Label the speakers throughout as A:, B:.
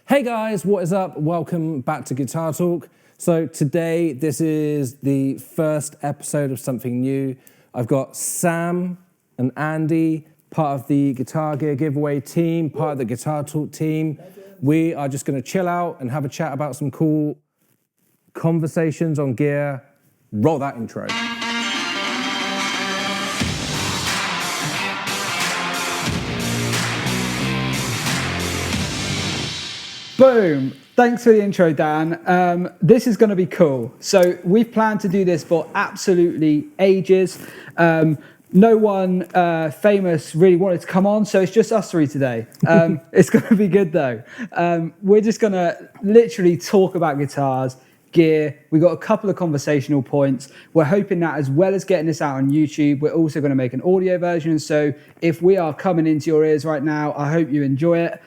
A: Hey guys, what is up? Welcome back to Guitar Talk. So today, this is the first episode of something new. I've got Sam and Andy, part of the Guitar Gear giveaway team, part of the Guitar Talk team. We are just going to chill out and have a chat about some cool conversations on gear. Roll that intro.
B: Boom. Thanks for the intro, Dan. This is going to be cool. So we've planned to do this for absolutely ages. No one famous really wanted to come on, so it's just us three today. It's going to be good, though. We're just going to literally talk about guitars, gear. We've got a couple of conversational points. We're hoping that as well as getting this out on YouTube, we're also going to make an audio version. So if we are coming into your ears right now, I hope you enjoy it.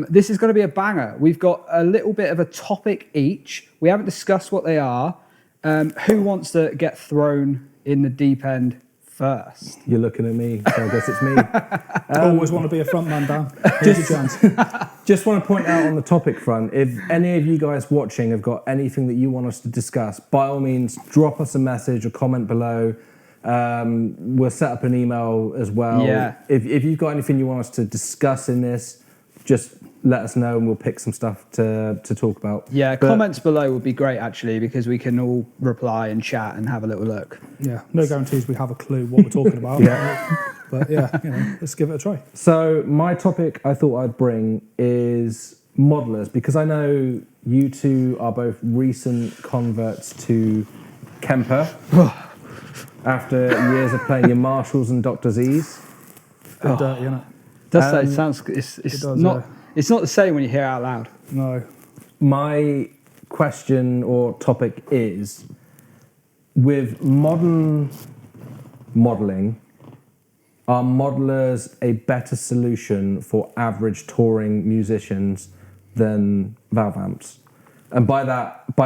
B: This is going to be a banger. We've got a little bit of a topic each. We haven't discussed what they are. Who wants to get thrown in the deep end first?
A: You're looking at me, so I guess it's me.
C: Always want to be a front man, Dan. Here's your chance.
A: Just want to point out on the topic front, if any of you guys watching have got anything that you want us to discuss, by all means, drop us a message or comment below. We'll set up an email as well.
B: Yeah.
A: If you've got anything you want us to discuss in this, just let us know and we'll pick some stuff to talk about.
B: Yeah, comments below would be great, actually, because we can all reply and chat and have a little look.
C: Yeah, no guarantees we have a clue what we're talking about. But yeah, let's give it a try.
A: So my topic I thought I'd bring is modelers, because I know you two are both recent converts to Kemper after years of playing your Marshalls and Dr. Z's.
C: Bit dirty, isn't it?
B: It sounds. It's not. It's not the same when you hear it out loud.
C: No.
A: My question or topic is, with modern modelling, are modelers a better solution for average touring musicians than valve amps? And by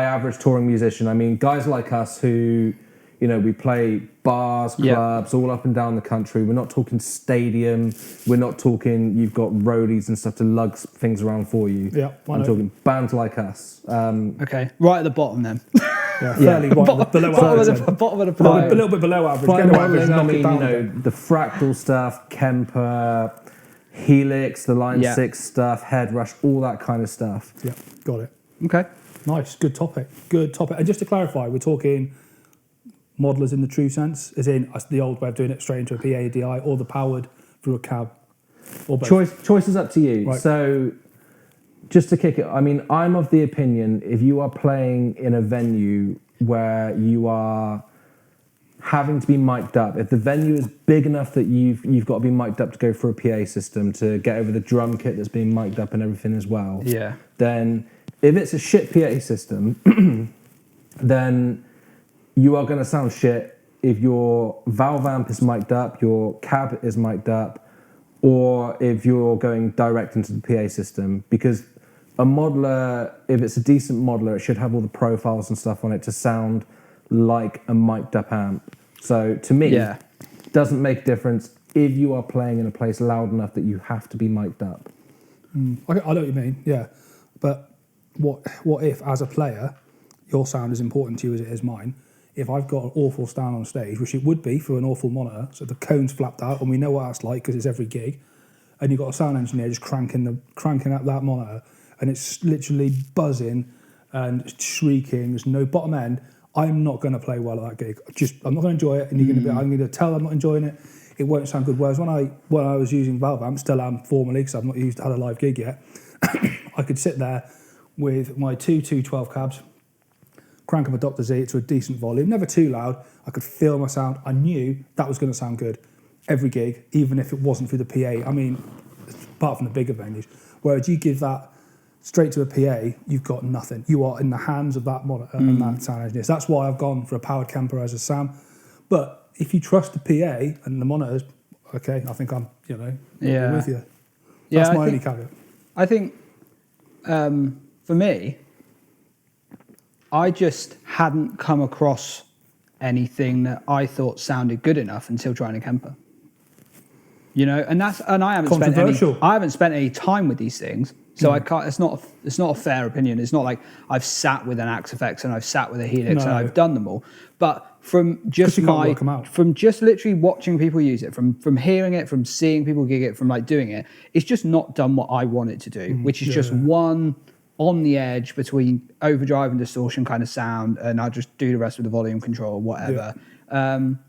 A: average touring musician, I mean guys like us who, we play bars, clubs, all up and down the country. We're not talking stadium. We're not talking you've got roadies and stuff to lug things around for you.
C: Yeah,
A: I'm talking bands like us.
B: Okay, right at the bottom then.
C: Yeah, fairly right below average.
B: Bottom of the pile.
C: A little bit below average.
A: By
C: Get no average,
A: modelling, I
C: knock it
A: mean,
C: down.
A: the fractal stuff, Kemper, Helix, the Line 6 stuff, Head Rush, all that kind of stuff.
C: Yeah, got it.
B: Okay.
C: Nice, good topic. And just to clarify, we're talking modelers in the true sense, as in the old way of doing it straight into a PA, DI, or the powered through a cab, or both.
A: Choice is up to you.
C: Right.
A: So, just to kick it, I mean, I'm of the opinion if you are playing in a venue where you are having to be mic'd up, if the venue is big enough that you've got to be mic'd up to go for a PA system to get over the drum kit that's being mic'd up and everything as well.
B: Yeah.
A: Then, if it's a shit PA system, then you are going to sound shit if your valve amp is mic'd up, your cab is mic'd up, or if you're going direct into the PA system. Because a modeler, if it's a decent modeler, it should have all the profiles and stuff on it to sound like a mic'd up amp. So to me, it doesn't make a difference if you are playing in a place loud enough that you have to be mic'd up.
C: I know what you mean, yeah. But what if, as a player, your sound is important to you as it is mine? If I've got an awful sound on stage, which it would be for an awful monitor, so the cone's flapped out, and we know what that's like because it's every gig, and you've got a sound engineer just cranking up that monitor, and it's literally buzzing and shrieking. There's no bottom end. I'm not going to play well at that gig. I'm not going to enjoy it, and I'm going to tell I'm not enjoying it. It won't sound good. Whereas when I was using valve amp, still am formally because I've not had a live gig yet, I could sit there with my two 212 cabs, crank up a Dr. Z to a decent volume, never too loud. I could feel my sound. I knew that was going to sound good every gig, even if it wasn't through the PA. I mean, apart from the bigger venues. Whereas you give that straight to a PA, you've got nothing. You are in the hands of that monitor and that sound engineer. So that's why I've gone for a powered Kemper as a Sam. But if you trust the PA and the monitors, okay, I think I'm, with you. That's my only caveat.
B: I think, for me, I just hadn't come across anything that I thought sounded good enough until trying a Kemper. And I haven't spent any time with these things. So I can't. It's not a fair opinion. It's not like I've sat with an Axe FX and I've sat with a Helix and
C: No.
B: I've done them all. But from just
C: you can't work 'em out.
B: from just literally watching people use it, from hearing it, from seeing people gig it, from like doing it, it's just not done what I want it to do, which is just one on the edge between overdrive and distortion kind of sound, and I'll just do the rest with the volume control or whatever. And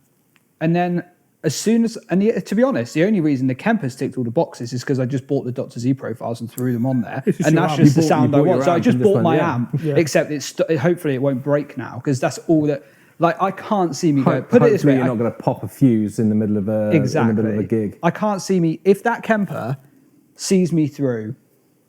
B: then as soon as, to be honest, the only reason the Kemper's ticked all the boxes is because I just bought the Dr. Z profiles and threw them on there, and that's just the sound I want. So I just bought my amp, except hopefully it won't break now, because that's all that. Like, I can't see me go. Put it this way,
A: you're not going to pop a fuse in the middle of a in the middle of a gig.
B: I can't see me if that Kemper sees me through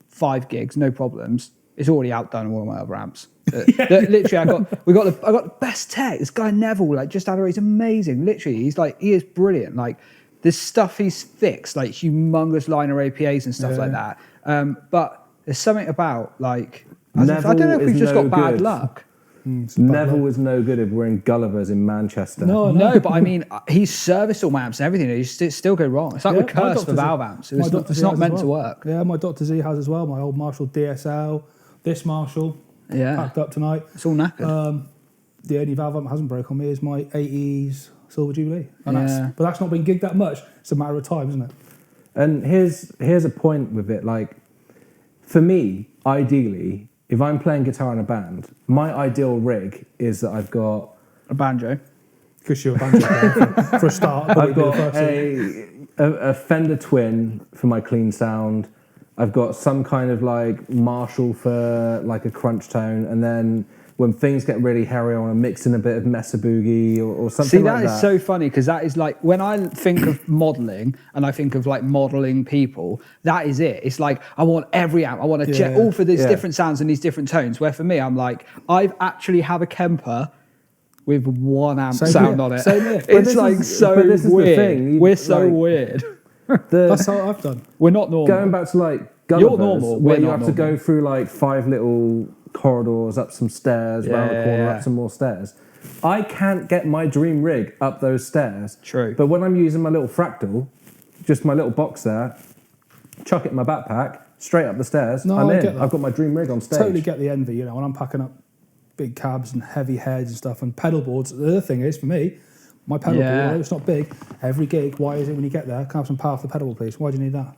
B: 5 gigs, no problems. It's already outdone all of my other amps. Literally, I got the best tech. This guy Neville, like, just out of, he's amazing. Literally, he is brilliant. Like, this stuff he's fixed, like humongous liner APAs and stuff like that. But there's something about, like, I don't know if we've just got bad luck.
A: Neville was no good if we're in Gulliver's in Manchester.
B: No, but I mean, he's serviced all my amps and everything. It still go wrong. It's like with Curse for valve amps. It's not meant to work.
C: Yeah, my Dr. Z has as well. My old Marshall DSL, this Marshall, packed up tonight.
B: It's all knackered.
C: The only valve amp that hasn't broke on me is my 80s Silver Jubilee. And
B: Yeah.
C: but that's not been gigged that much. It's a matter of time, isn't it?
A: And here's a point with it. Like, for me, ideally, if I'm playing guitar in a band, my ideal rig is that I've got
B: A banjo.
C: Because you're a banjo player for a start.
A: I've got a Fender Twin for my clean sound. I've got some kind of like Marshall for like a crunch tone, and then when things get really hairy, I want to mix in a bit of Mesa Boogie or something like that.
B: See, that is so funny, because that is like, when I think of modelling and I think of like modelling people, that is it. It's like, I want every amp, I want to check all for these different sounds and these different tones, where for me, I'm like, I've actually have a Kemper with one amp sound on it.
C: Same here.
B: It's like so weird.
A: The thing.
B: We're so weird.
C: That's how I've done.
B: We're not normal.
A: Going back to like Gulliver's,
B: You're normal,
A: where
B: we're
A: you
B: not
A: have to
B: normal.
A: go through like 5 little corridors, up some stairs, round a corner, up some more stairs. I can't get my dream rig up those stairs.
B: True.
A: But when I'm using my little fractal, just my little box there, chuck it in my backpack, straight up the stairs,
C: No,
A: I'm
C: I
A: in.
C: get that.
A: I've got my dream rig on stage.
C: Totally get the envy, when I'm packing up big cabs and heavy heads and stuff and pedal boards. The other thing is, for me, my pedal board, although it's not big, every gig, why is it when you get there, can I have some power for the pedal board, please? Why do you need that?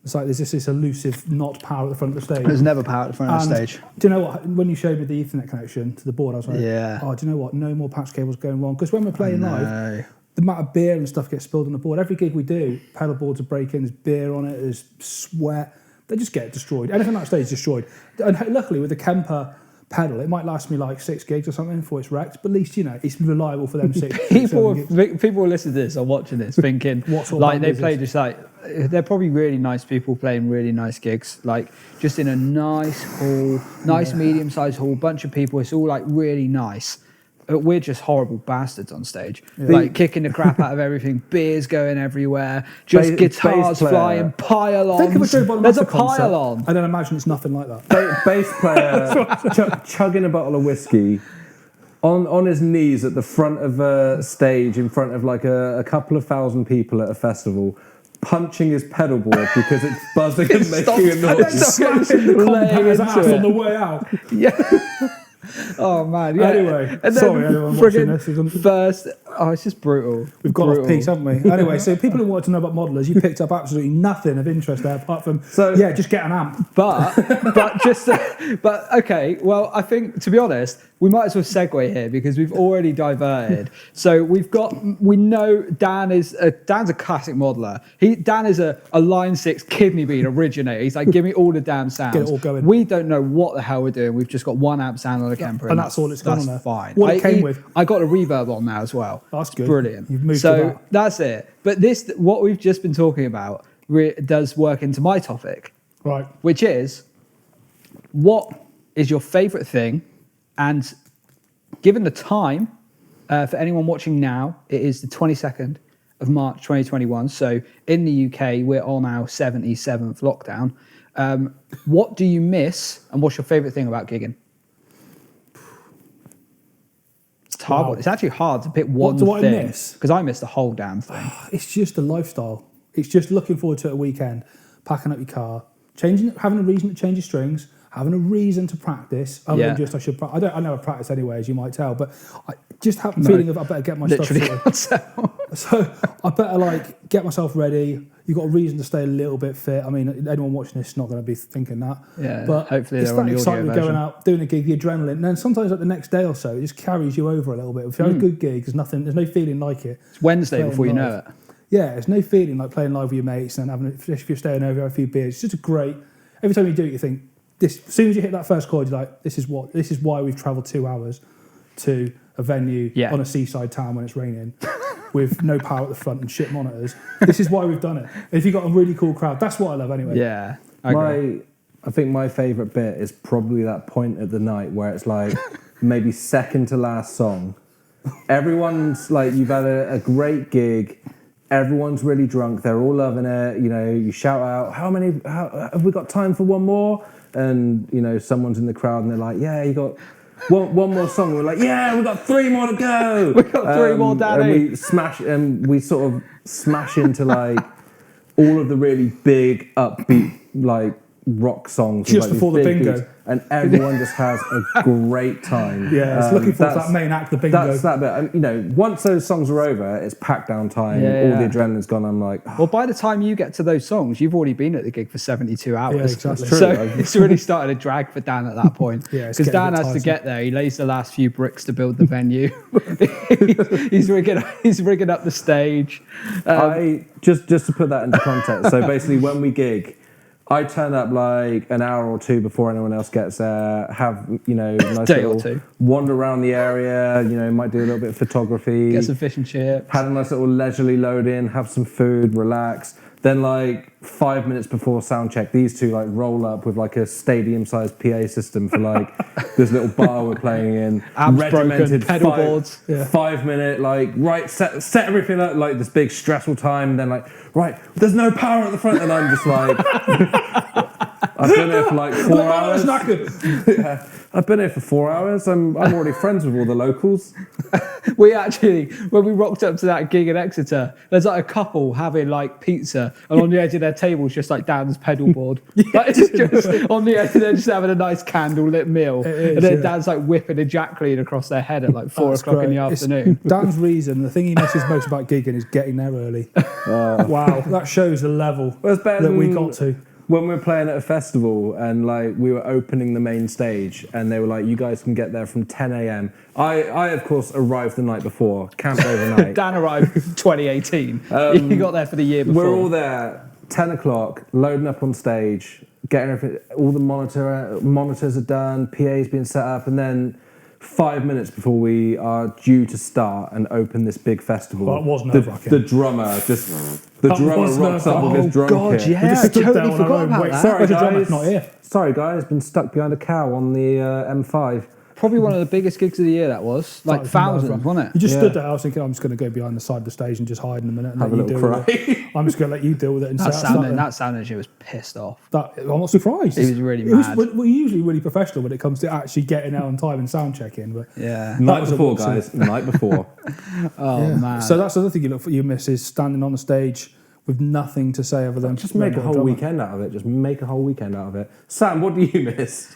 C: It's like there's just this elusive not power at the front of the stage.
B: There's never power at the front of the stage.
C: Do you know what? When you showed me the Ethernet connection to the board, I was like,
B: Yeah.
C: oh, do you know what? No more patch cables going wrong. Because when we're playing live, the amount of beer and stuff gets spilled on the board. Every gig we do, pedal boards are breaking, there's beer on it, there's sweat. They just get destroyed. Anything on stage is destroyed. And luckily, with the Kemper pedal, it might last me like 6 gigs or something before it's wrecked, but at least, it's reliable for them 6
B: People
C: 7 gigs.
B: will listen to this or watching this thinking
C: What sort of
B: like
C: band
B: they
C: is
B: play
C: this?
B: just like, they're probably really nice people playing really nice gigs, like just in a nice hall, nice medium-sized hall, bunch of people. It's all like really nice. But we're just horrible bastards on stage, like kicking the crap out of everything, beers going everywhere, just guitars flying, pile-ons.
C: Think of a Joe Bonamassa
B: There's a
C: concert,
B: pile-on.
C: and then imagine it's nothing like that.
A: Bass player chugging a bottle of whiskey on his knees at the front of a stage in front of like a couple of thousand people at a festival, punching his pedal board because it's buzzing and making a noise.
C: Smashing the compactor's ass on the way out.
B: Yeah. Oh man. Yeah.
C: Anyway,
B: and then
C: sorry anyone watching this.
B: First, it's just brutal.
C: We've got
B: brutal.
C: off piece, haven't we? Anyway, so people who want to know about modelers, you picked up absolutely nothing of interest there apart from, just get an amp.
B: But okay. Well, I think, to be honest, we might as well segue here because we've already diverted. So we know Dan's a classic modeler. Dan is a line 6 kidney bean originator. He's like, give me all the damn sounds.
C: Get it all going.
B: We don't know what the hell we're doing. We've just got one amp sound on a Kemper,
C: and that's all it's got on there.
B: That's fine.
C: What it came with.
B: I got a reverb on now as well.
C: That's good.
B: Brilliant.
C: You've moved to
B: so
C: that.
B: that's it. But what we've just been talking about does work into my topic,
C: Right.
B: which is, what is your favourite thing? And given the time, for anyone watching now, it is the 22nd of March 2021. So in the UK, we're on our 77th lockdown. What do you miss, and what's your favourite thing about gigging? It's hard.
C: Wow.
B: It's actually hard to pick one
C: What do I
B: thing.
C: miss?
B: Because I miss the whole damn thing.
C: It's just a lifestyle. It's just looking forward to a weekend, packing up your car, having a reason to change your strings, having a reason to practice, other than just I never practice anyway, as you might tell, but I just have the feeling of I better get my stuff sorted. So I better like get myself ready. You've got a reason to stay a little bit fit. I mean, anyone watching this is not going to be thinking that.
B: Yeah,
C: but
B: hopefully
C: it's
B: they're on
C: that
B: the
C: excitement
B: audio
C: going
B: version.
C: out, doing a gig, the adrenaline, and then sometimes like the next day or so, it just carries you over a little bit. If you have a good gig, there's no feeling like it.
B: It's Wednesday
C: playing
B: before you know
C: live.
B: it.
C: Yeah, there's no feeling like playing live with your mates and if you're staying over, have a few beers. It's just a great. Every time you do it, you think this. As soon as you hit that first chord, you're like, this is why we've travelled 2 hours to a venue on a seaside town when it's raining, with no power at the front and shit monitors. This is why we've done it. If you've got a really cool crowd, that's what I love anyway.
B: Yeah, I agree.
A: I think my favourite bit is probably that point at the night where it's like maybe second to last song. Everyone's like, you've had a great gig. Everyone's really drunk. They're all loving it. You know, you shout out, how have we got time for one more? And, you know, someone's in the crowd and they're like, yeah, you got one more song. We're like, yeah, we've got 3 more to go.
B: We've got 3 more, Danny.
A: And we sort of smash into like all of the really big, upbeat, like rock songs.
C: Just
A: like,
C: before the bingo.
A: beats, and everyone just has a great time.
C: Yeah, it's looking forward to that main act, the bingo.
A: That's that bit. And, you know, once those songs are over, it's pack down time.
B: Yeah,
A: all the adrenaline's gone. I'm like,
B: Well, by the time you get to those songs, you've already been at the gig for 72 hours.
C: Yeah, exactly.
A: True.
B: So it's really started to drag for Dan at that point.
C: Yeah, it's
B: because
C: getting a
B: Dan
C: bit
B: has to
C: tiresome.
B: get there. He lays the last few bricks to build the venue. he's rigging up the stage.
A: I just to put that into context. So basically, when we gig, I turn up like an hour or two before anyone else gets there. Have nice
B: Day or
A: little
B: two.
A: wander around the area. You know, might do a little bit of photography.
B: Get some fish and chips.
A: Had a nice little leisurely load in. Have some food, relax. Then like 5 minutes before sound check, these two like roll up with like a stadium-sized PA system for like this little bar we're playing in.
B: Amps
A: Regimented
B: broken, pedal boards.
C: Yeah.
A: 5 minute like set everything up like this big stressful time. And then like right, there's no power at the front, and I'm just like I've been here for like 4 hours. Yeah, I've been here for 4 hours. I'm already friends with all the locals.
B: We actually, when we rocked up to that gig in Exeter, there's like a couple having like pizza, and on the edge of their table is just like Dan's pedal board. Like, it's just on the edge, they're just having a nice candle-lit meal.
C: is,
B: And then
C: yeah.
B: Dan's like whipping a Jack Clean across their head at like 4
C: That's
B: o'clock in the
C: great.
B: afternoon.
C: Dan's reason, the thing he misses most about gigging is getting there early. Wow, that shows the level
A: Well, it's better
C: that we
A: than-
C: got to.
A: When we were playing at a festival and like we were opening the main stage and they were like, you guys can get there from 10 a.m. I of course arrived the night before, camped overnight.
B: Dan arrived 2018. He got there for the year before.
A: We're all there, 10 o'clock, loading up on stage, getting everything, all the monitors are done, PA's been set up, and then 5 minutes before we are due to start and open this big festival,
C: That was nerve-wracking.
A: the drummer
C: was
A: rocks up with his drum
B: God,
A: kit.
B: yeah,
C: We just
B: I
C: stood there
B: totally
C: on our
B: forgot
C: own,
B: about
C: wait,
B: that.
A: Sorry,
C: Where's the drummer?
A: guys.
C: Not here.
A: Sorry, guys. Been stuck behind a cow on the M5.
B: Probably one of the biggest gigs of the year, that was. Like
C: That was
B: thousands,
C: nerve-wracking.
B: wasn't
C: You
B: it?
C: just
A: Yeah.
C: stood there. I was thinking, I'm just going to go behind the side of the stage and just hide in a minute and
A: Have a
C: let you
A: little
C: deal with it.
A: cry.
C: I'm just going to let you deal with it. And
B: That
C: say, "That's
B: sounded she was pissed off.
C: I'm not surprised.
B: He was really
C: It
B: mad.
C: we're usually really professional when it comes to actually getting there on time and sound checking. But
B: Yeah.
A: Night
C: was a
A: before,
C: whoopsie.
A: guys. Night before.
B: Oh,
C: yeah.
B: man.
C: So that's the other thing you miss is standing on the stage with nothing to say other than
A: Just make a
C: got
A: whole
C: drummer.
A: weekend out of it. Just make a whole weekend out of it. Sam, what do you miss?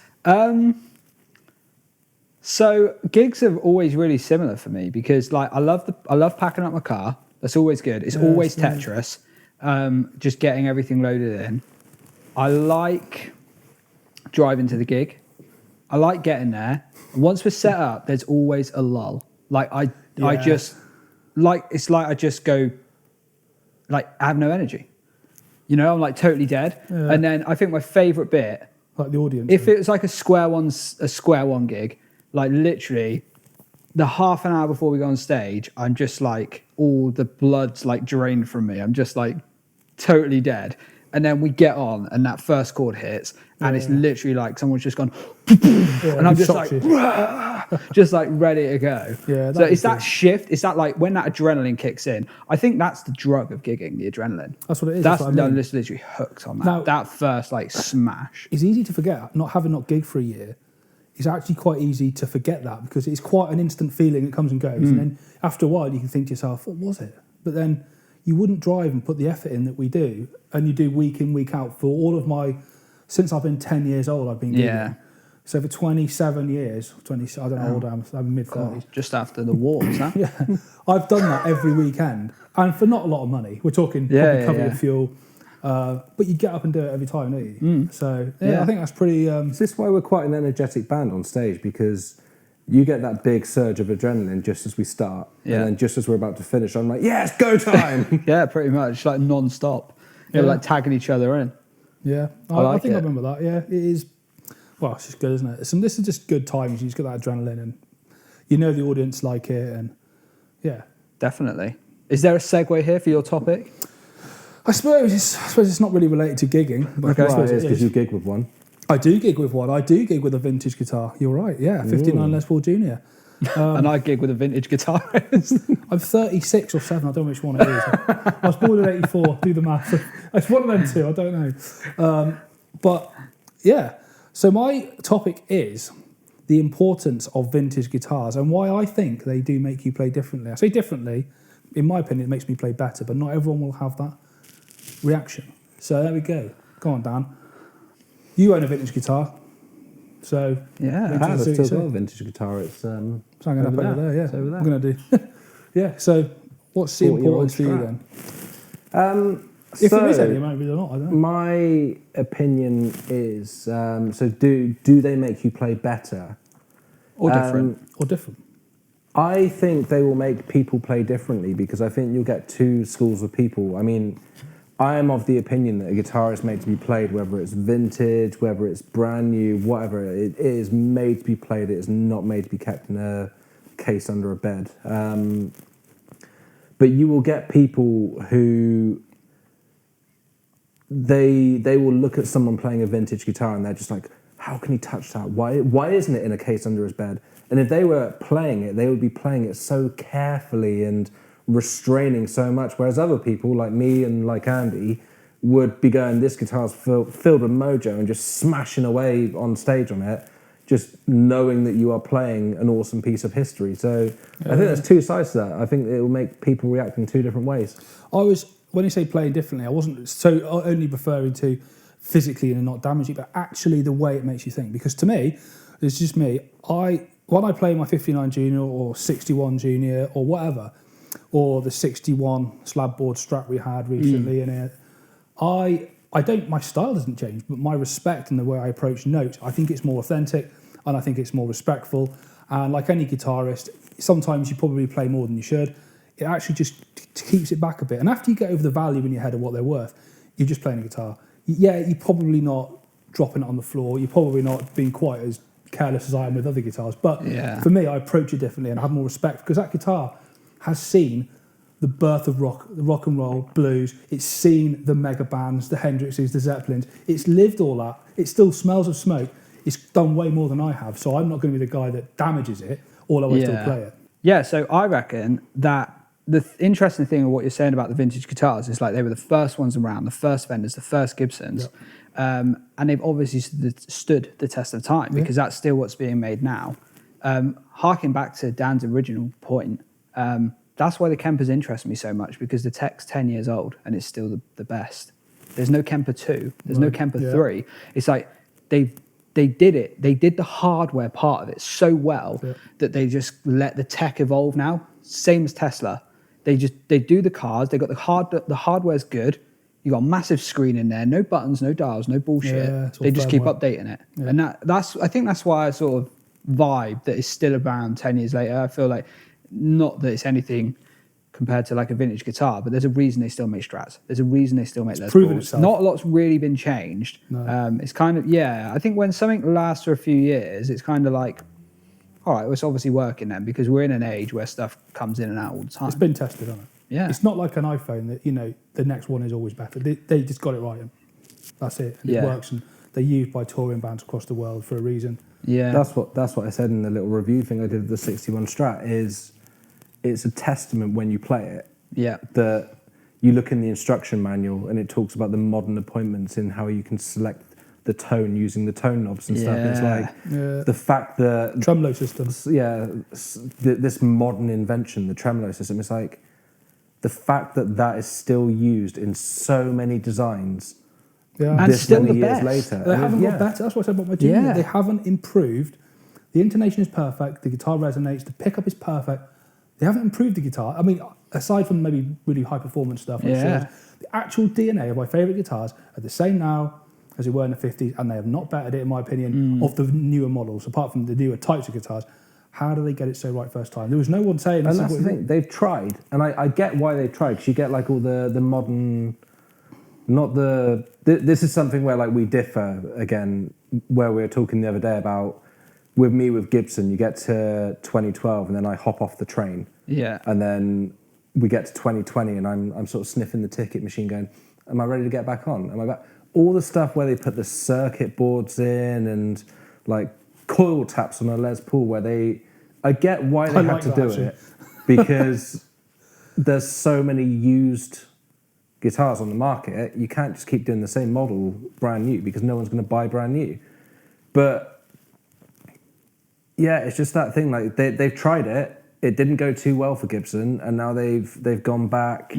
B: So gigs are always really similar for me because like I love packing up my car. That's always good. It's always
C: yeah.
B: Tetris. Just getting everything loaded in. I like driving to the gig. I like getting there. Once we're set up, there's always a lull. Like I just like it's like I just go like I have no energy. You know, I'm like totally dead.
C: Yeah.
B: And then I think my favourite bit,
C: Like the audience.
B: if it was like a square one gig, like literally the half an hour before we go on stage, I'm just like all the blood's like drained from me. I'm just like totally dead. And then we get on and that first chord hits and it's literally like someone's just gone and I'm just like just like ready to go.
C: Yeah,
B: so it's that shift. It's that like when that adrenaline kicks in. I think that's the drug of gigging, the adrenaline.
C: That's what it is.
B: That's
C: That's what I mean.
B: just literally hooked on that.
C: Now-
B: that first like smash.
C: It's easy to forget. Not gigged for a year, it's actually quite easy to forget that because it's quite an instant feeling. It comes and goes, and then after a while, you can think to yourself, "What was it?" But then you wouldn't drive and put the effort in that we do, and you do week in, week out for all of my since I've been 10 years old, I've been gigging.
B: Yeah.
C: So for 27 years, I don't know how old I am, I'm mid-30s.
B: Just after the wars, huh?
C: Yeah, I've done that every weekend, and for not a lot of money. We're talking probably cover your fuel, but you get up and do it every time, don't you? So I think that's pretty.
A: Is this why we're quite an energetic band on stage? Because you get that big surge of adrenaline just as we start, and then just as we're about to finish, I'm like, yes, go time.
B: Yeah, pretty much, like non-stop. They were like tagging each other in.
C: Yeah, I think I remember that. Yeah, it is. Well, it's just good, isn't it? This is just good times. You just get that adrenaline, and you know the audience like it, and yeah,
B: definitely. Is there a segue here for your topic?
C: I suppose it's not really related to gigging. But
A: I suppose it is because you gig with one.
C: I do gig with one. I do gig with a vintage guitar. You're right. Yeah, 59 Les Paul Junior.
B: And I gig with a vintage guitarist.
C: I'm 36 or 7. I don't know which one it is. I was born in 84. Do the math. It's one of them two. I don't know. But yeah. So my topic is the importance of vintage guitars and why I think they do make you play differently. I say differently, in my opinion, it makes me play better, but not everyone will have that reaction. So there we go. Go on, Dan. You own a vintage guitar. So
B: yeah,
A: I've still got a vintage guitar. It's
C: hanging up over there. Yeah,
A: it's over there.
C: I'm going to do. Yeah. So what's the importance for you then? If there is any, maybe they're not. I don't know.
A: My opinion is so. Do they make you play better
C: or different? Or different?
A: I think they will make people play differently because I think you'll get two schools of people. I mean, I am of the opinion that a guitar is made to be played, whether it's vintage, whether it's brand new, whatever. It is made to be played. It is not made to be kept in a case under a bed. But you will get people who they will look at someone playing a vintage guitar and they're just like, how can he touch that? Why isn't it in a case under his bed? And if they were playing it, they would be playing it so carefully and restraining so much, whereas other people like me and like Andy would be going, this guitar's filled with mojo, and just smashing away on stage on it, just knowing that you are playing an awesome piece of history. So I think there's two sides to that. I think it will make people react in two different ways.
C: When you say playing differently, I wasn't so only referring to physically and not damaging, but actually the way it makes you think. Because to me, it's just me. When I play my 59 Junior or 61 Junior or whatever, or the 61 slab board Strat we had recently in it, my style doesn't change, but my respect and the way I approach notes, I think it's more authentic and I think it's more respectful. And like any guitarist, sometimes you probably play more than you should. It actually just keeps it back a bit. And after you get over the value in your head of what they're worth, you're just playing a guitar. Yeah, you're probably not dropping it on the floor. You're probably not being quite as careless as I am with other guitars. But for me, I approach it differently and I have more respect because that guitar has seen the birth of rock, the rock and roll, blues. It's seen the mega bands, the Hendrixes, the Zeppelins. It's lived all that. It still smells of smoke. It's done way more than I have. So I'm not going to be the guy that damages it. All I will still play it.
B: Yeah, so I reckon that the interesting thing of what you're saying about the vintage guitars is like they were the first ones around, the first Fenders, the first Gibsons. And they've obviously stood the test of time because that's still what's being made now. Harking back to Dan's original point, that's why the Kempers interest me so much because the tech's 10 years old and it's still the best. There's no Kemper 2, there's no Kemper 3. It's like they did it. They did the hardware part of it so well that they just let the tech evolve now. Same as Tesla. They do the cars. They got the hardware's good. You got a massive screen in there, no buttons, no dials, no bullshit. They just keep updating it, and I think that's why I sort of vibe that is still around 10 years later. I feel like not that it's anything compared to like a vintage guitar, but there's a reason they still make Strats. There's a reason they still make Les Pauls. Not a lot's really been changed. No. It's kind of I think when something lasts for a few years, it's kind of like, all right, well, it's obviously working then because we're in an age where stuff comes in and out all the time.
C: It's been tested, hasn't it?
B: Yeah.
C: It's not like an iPhone that, the next one is always better. They just got it right. And that's it. And it works. And they're used by touring bands across the world for a reason.
A: Yeah. That's what I said in the little review thing I did of the 61 Strat is it's a testament when you play it. Yeah. That you look in the instruction manual and it talks about the modern appointments in how you can select the tone using the tone knobs and stuff. And it's like the fact that
C: tremolo systems.
A: Yeah, this modern invention, the tremolo system. It's like the fact that is still used in so many designs
C: Yeah.
B: And
A: this
B: still
A: many
B: the
A: years
B: best.
A: later.
C: They haven't
A: Yeah.
C: got better. That's what I said about my junior.
B: Yeah.
C: They haven't improved. The intonation is perfect. The guitar resonates. The pickup is perfect. They haven't improved the guitar. I mean, aside from maybe really high performance stuff, like
B: Yeah.
C: Shores, the actual DNA of my favourite guitars are the same now as they were in the 50s, and they have not bettered it, in my opinion, of the newer models, apart from the newer types of guitars. How do they get it so right first time? There was no one saying...
A: And
C: this
A: that's
C: is
A: the
C: what
A: thing, they've tried, and I get why they tried, because you get like all the modern, not the, this is something where like we differ again, where we were talking the other day about, with Gibson, you get to 2012 and then I hop off the train.
B: Yeah.
A: And then we get to 2020 and I'm sort of sniffing the ticket machine going, am I ready to get back on? Am I back? All the stuff where they put the circuit boards in and like coil taps on a Les Paul where I get why they
C: I
A: had
C: like
A: to
C: that,
A: do
C: actually.
A: it because there's so many used guitars on the market. You can't just keep doing the same model brand new because no one's going to buy brand new. But yeah, it's just that thing. Like they've tried it. It didn't go too well for Gibson, and now they've gone back.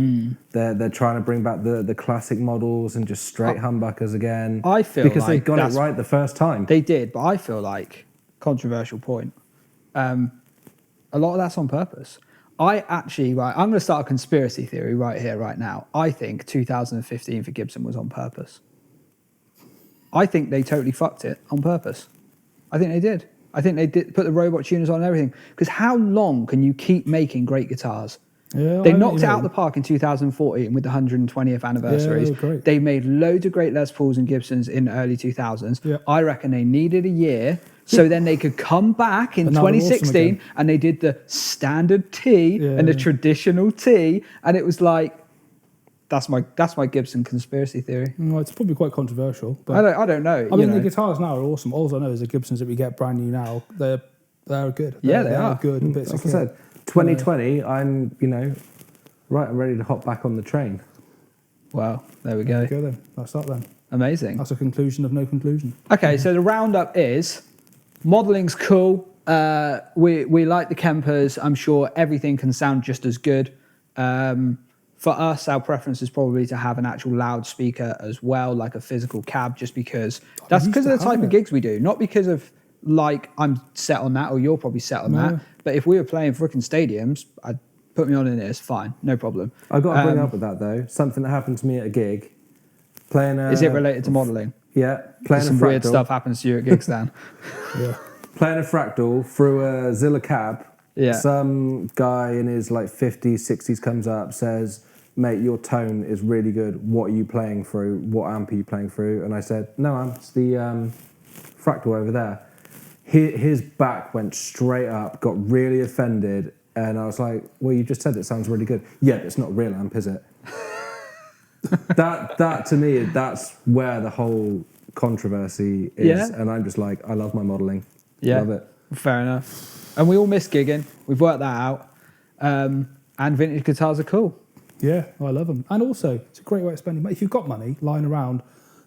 A: They're trying to bring back the classic models and just straight humbuckers again.
B: I feel
A: because
B: like
A: they got it
B: that's-
A: right the first time.
B: They did, but I feel like, controversial point, a lot of that's on purpose. I'm going to start a conspiracy theory right here, right now. I think 2015 for Gibson was on purpose. I think they totally fucked it on purpose. I think they did. I think they did put the robot tuners on and everything. Because how long can you keep making great guitars?
C: Yeah,
B: They
C: I
B: knocked
C: mean,
B: it out of the park in 2014 with the 120th anniversaries.
C: they were great.
B: They made loads of great Les Pauls and Gibsons in the early 2000s.
C: Yeah.
B: I reckon they needed a year so then they could come back in
C: And now they're awesome
B: 2016
C: again.
B: and they did the standard T and the
C: Yeah.
B: traditional T, and it was like, that's my Gibson conspiracy theory.
C: Well, it's probably quite controversial. But
B: I don't know.
C: I
B: you
C: mean,
B: know.
C: the guitars now are awesome. All I know is the Gibsons that we get brand new now, they're good.
B: Yeah,
C: They're
B: they are.
C: good. Bits
A: Like
C: of
A: I
C: kit.
A: said, 2020. I'm I'm ready to hop back on the train.
B: Wow, there we go.
C: Go then. That's that then.
B: Amazing.
C: That's a conclusion of no conclusion.
B: Okay, so the roundup is modeling's cool. We like the Kempers. I'm sure everything can sound just as good. For us, our preference is probably to have an actual loudspeaker as well, like a physical cab, just because that's
C: used
B: because
C: to
B: of the type
C: have
B: of
C: it.
B: gigs we do, not because of like I'm set on that or you're probably set on that. But if we were playing frickin' stadiums, I'd put me on in it. It's fine, no problem.
A: I got to bring up with that though. Something that happened to me at a gig. Playing a
B: Is it related to modelling?
A: Yeah, playing a
B: Some
A: fractal.
B: weird stuff happens to you at gigs, Dan.
C: Yeah.
A: Playing a fractal through a Zilla cab.
B: Yeah.
A: Some guy in his like 50s, 60s comes up, says, mate, your tone is really good. What are you playing through? What amp are you playing through? And I said, no, amp, it's the fractal over there. His back went straight up, got really offended. And I was like, well, you just said it sounds really good. Yeah, but it's not a real amp, is it? that to me, that's where the whole controversy is.
B: Yeah.
A: And I'm just like, I love my modelling.
B: Yeah.
A: Love it.
B: Fair enough. And we all miss gigging. We've worked that out. And vintage guitars are cool.
C: Yeah, I love them. And also, it's a great way of spending money. If you've got money lying around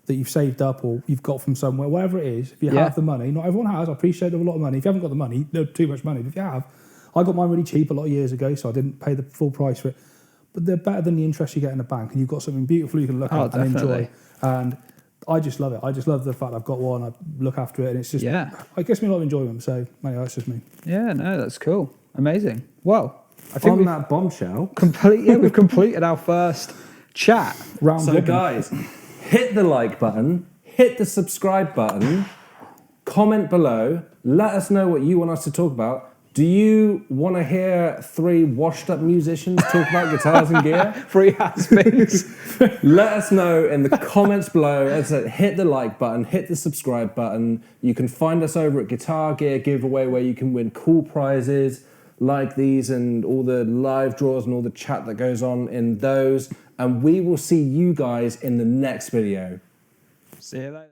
C: that you've saved up or you've got from somewhere, wherever it is, if you have the money, not everyone has, I appreciate a lot of money. If you haven't got the money, no too much money, but if you have, I got mine really cheap a lot of years ago, so I didn't pay the full price for it. But they're better than the interest you get in a bank, and you've got something beautiful you can look at and enjoy. And I just love it. I just love the fact I've got one, I look after it, and it's just, it gives me a lot of enjoyment. So, anyway, that's just me.
B: Yeah, no, that's cool. Amazing. Well, I think
A: On
B: we've
A: that bombshell.
B: we've completed our first chat.
C: Round
A: So
C: robin.
A: guys, hit the like button, hit the subscribe button, comment below, let us know what you want us to talk about. Do you want to hear 3 washed up musicians talk about guitars and gear?
B: Free has-beens.
A: Let us know in the comments below. As I said, hit the like button, hit the subscribe button. You can find us over at Guitar Gear Giveaway, where you can win cool prizes like these and all the live draws and all the chat that goes on in those. And we will see you guys in the next video.
B: See you later.